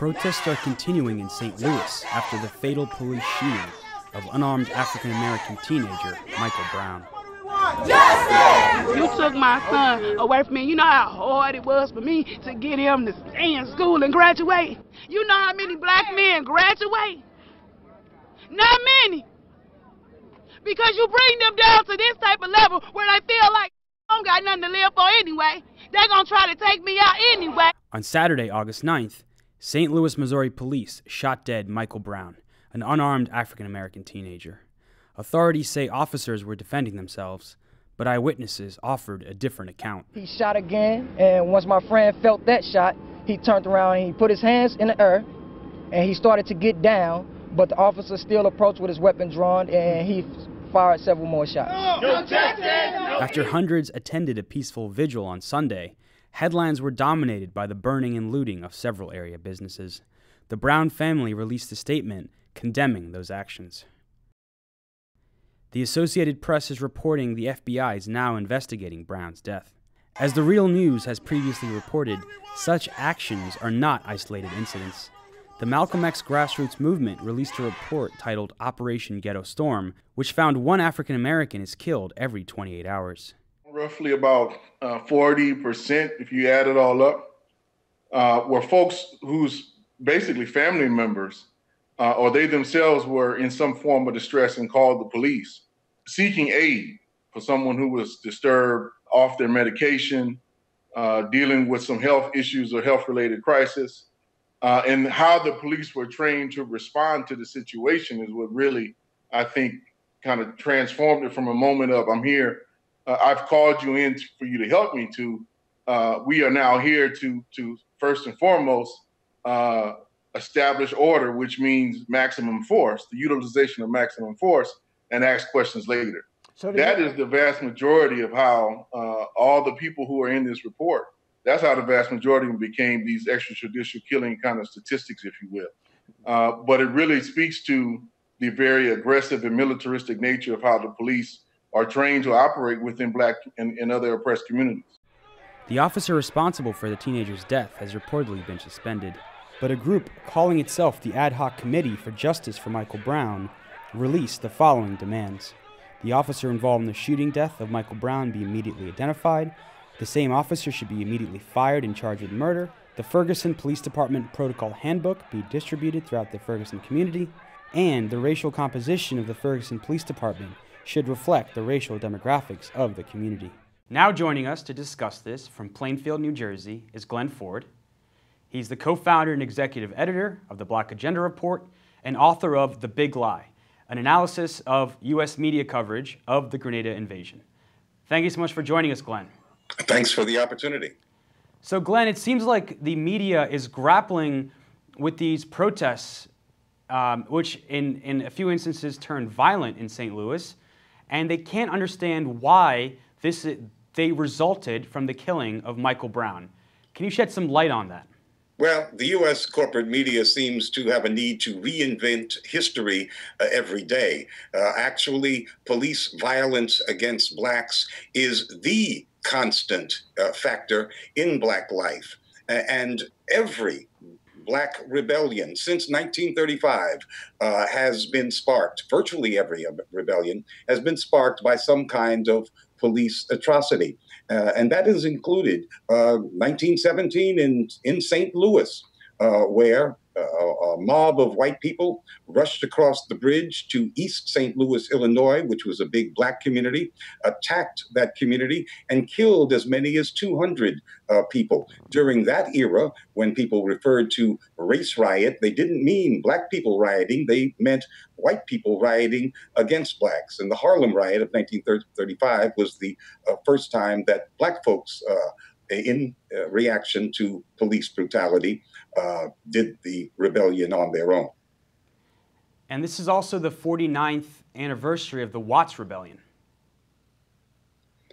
Protests are continuing in St. Louis after the fatal police shooting of unarmed African-American teenager Michael Brown. Justice! You took my son away from me. You know how hard it was for me to get him to stay in school and graduate? You know how many black men graduate? Not many. Because you bring them down to this type of level where they feel like I don't got nothing to live for anyway. They're going to try to take me out anyway. On Saturday, August 9th, St. Louis, Missouri police shot dead Michael Brown, an unarmed African-American teenager. Authorities say officers were defending themselves, but eyewitnesses offered a different account. He shot again, and once my friend felt that shot, he turned around and he put his hands in the air, and he started to get down, but the officer still approached with his weapon drawn, and he fired several more shots. After hundreds attended a peaceful vigil on Sunday, headlines were dominated by the burning and looting of several area businesses. The Brown family released a statement condemning those actions. The Associated Press is reporting the FBI is now investigating Brown's death. As the Real News has previously reported, such actions are not isolated incidents. The Malcolm X grassroots movement released a report titled Operation Ghetto Storm, which found one African American is killed every 28 hours. Roughly about 40%, if you add it all up, were folks whose basically family members or they themselves were in some form of distress and called the police, seeking aid for someone who was disturbed, off their medication, dealing with some health issues or health-related crisis. And how the police were trained to respond to the situation is what really, I think, kind of transformed it from a moment of, I'm here, I've called you in for you to help me, to we are now here to first and foremost, establish order, which means maximum force, the utilization of maximum force, and ask questions later. So that is the vast majority of how all the people who are in this report, that's how the vast majority became these extrajudicial killing kind of statistics, if you will. But it really speaks to the very aggressive and militaristic nature of how the police are trained to operate within Black and other oppressed communities. The officer responsible for the teenager's death has reportedly been suspended, but a group calling itself the Ad Hoc Committee for Justice for Michael Brown released the following demands. The officer involved in the shooting death of Michael Brown be immediately identified. The same officer should be immediately fired and charged with murder. The Ferguson Police Department Protocol Handbook be distributed throughout the Ferguson community. And the racial composition of the Ferguson Police Department should reflect the racial demographics of the community. Now joining us to discuss this from Plainfield, New Jersey, is Glen Ford. He's the co-founder and executive editor of the Black Agenda Report and author of The Big Lie, an analysis of U.S. media coverage of the Grenada invasion. Thank you so much for joining us, Glen. Thanks for the opportunity. So, Glen, it seems like the media is grappling with these protests, which in a few instances turned violent in St. Louis, and they can't understand why they resulted from the killing of Michael Brown. Can you shed some light on that? Well, the U.S. corporate media seems to have a need to reinvent history every day. Actually, police violence against Blacks is the constant factor in Black life. And every Black rebellion since 1935 has been sparked, virtually every rebellion has been sparked by some kind of police atrocity. And that is included 1917 in St. Louis, where a mob of white people rushed across the bridge to East St. Louis, Illinois, which was a big Black community, attacked that community, and killed as many as 200 people. During that era, when people referred to race riot, they didn't mean Black people rioting, they meant white people rioting against Blacks. And the Harlem riot of 1935 was the first time that Black folks, in reaction to police brutality, did the rebellion on their own. And this is also the 49th anniversary of the Watts Rebellion.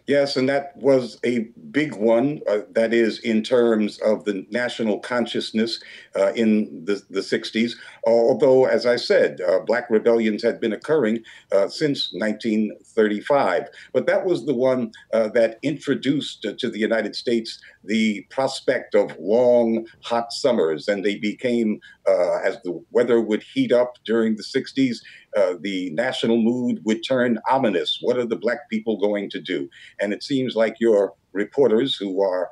Yes, and that was a big one. That is, in terms of the national consciousness in the 60s. Although, as I said, Black rebellions had been occurring since 1935. But that was the one that introduced to the United States the prospect of long, hot summers. And they became, as the weather would heat up during the 60s, the national mood would turn ominous. What are the Black people going to do? And it seems like your reporters who are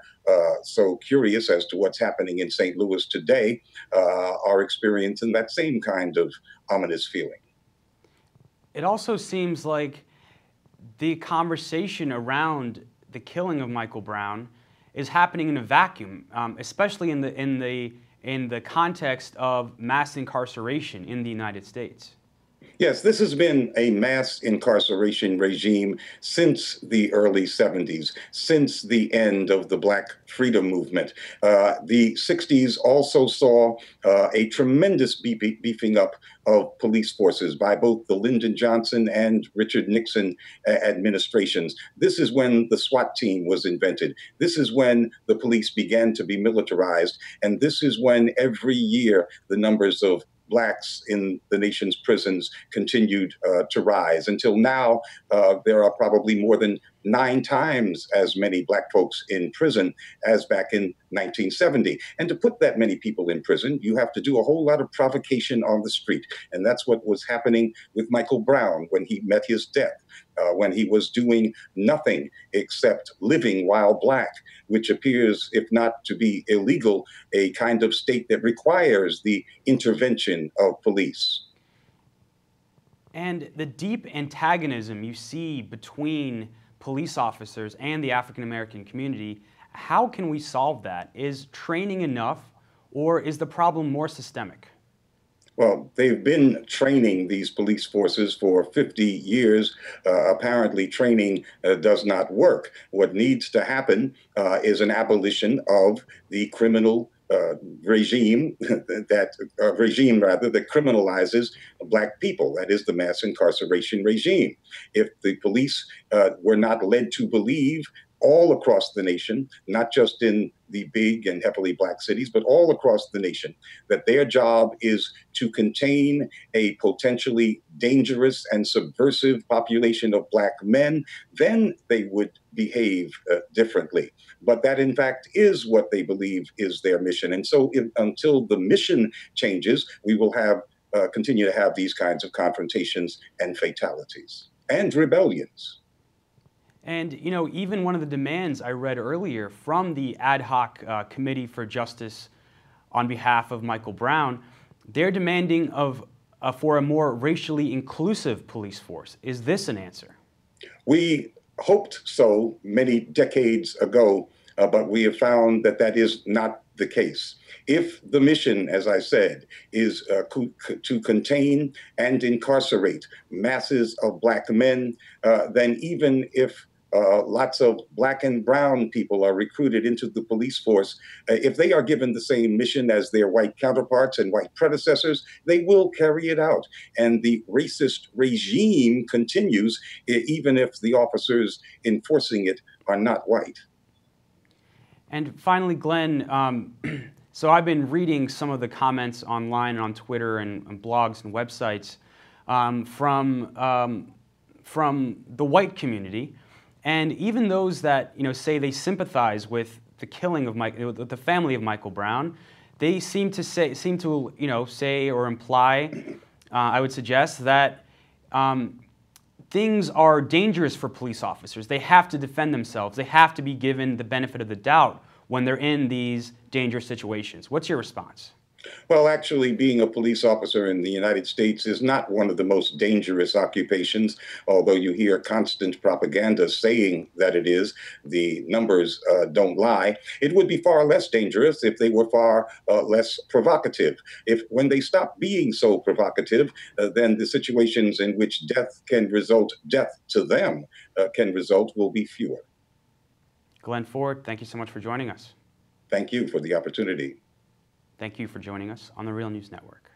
so curious as to what's happening in St. Louis today are experiencing that same kind of ominous feeling. It also seems like the conversation around the killing of Michael Brown is happening in a vacuum, especially in the context of mass incarceration in the United States. Yes, this has been a mass incarceration regime since the early 70s, since the end of the Black freedom movement. The 60s also saw a tremendous beefing up of police forces by both the Lyndon Johnson and Richard Nixon administrations. This is when the SWAT team was invented. This is when the police began to be militarized. And this is when every year the numbers of Blacks in the nation's prisons continued to rise. Until now, there are probably more than 9 times as many Black folks in prison as back in 1970. And to put that many people in prison, you have to do a whole lot of provocation on the street. And that's what was happening with Michael Brown when he met his death, when he was doing nothing except living while Black, which appears, if not to be illegal, a kind of state that requires the intervention of police. And the deep antagonism you see between police officers and the African American community, how can we solve that? Is training enough, or is the problem more systemic? Well, they've been training these police forces for 50 years. Apparently, training does not work. What needs to happen is an abolition of the criminal regime that criminalizes Black people. That is the mass incarceration regime. If the police were not led to believe all across the nation, not just in the big and heavily Black cities, but all across the nation, that their job is to contain a potentially dangerous and subversive population of Black men, then they would behave differently. But that, in fact, is what they believe is their mission. And so until the mission changes, we will have continue to have these kinds of confrontations and fatalities and rebellions. And, you know, even one of the demands I read earlier from the ad hoc Committee for Justice on behalf of Michael Brown, they're demanding for a more racially inclusive police force. Is this an answer? We hoped so many decades ago, but we have found that that is not the case. If the mission, as I said, is to contain and incarcerate masses of Black men, then even if lots of Black and brown people are recruited into the police force, if they are given the same mission as their white counterparts and white predecessors, they will carry it out. And the racist regime continues, even if the officers enforcing it are not white. And finally, Glenn, so I've been reading some of the comments online and on Twitter and blogs and websites from the white community. And even those that say they sympathize with the killing of with the family of Michael Brown, they seem to say or imply, I would suggest that things are dangerous for police officers. They have to defend themselves. They have to be given the benefit of the doubt when they're in these dangerous situations. What's your response? Well, actually, being a police officer in the United States is not one of the most dangerous occupations, although you hear constant propaganda saying that it is. The numbers don't lie. It would be far less dangerous if they were far less provocative. When they stop being so provocative, then the situations in which death to them will be fewer. Glen Ford, thank you so much for joining us. Thank you for the opportunity. Thank you for joining us on the Real News Network.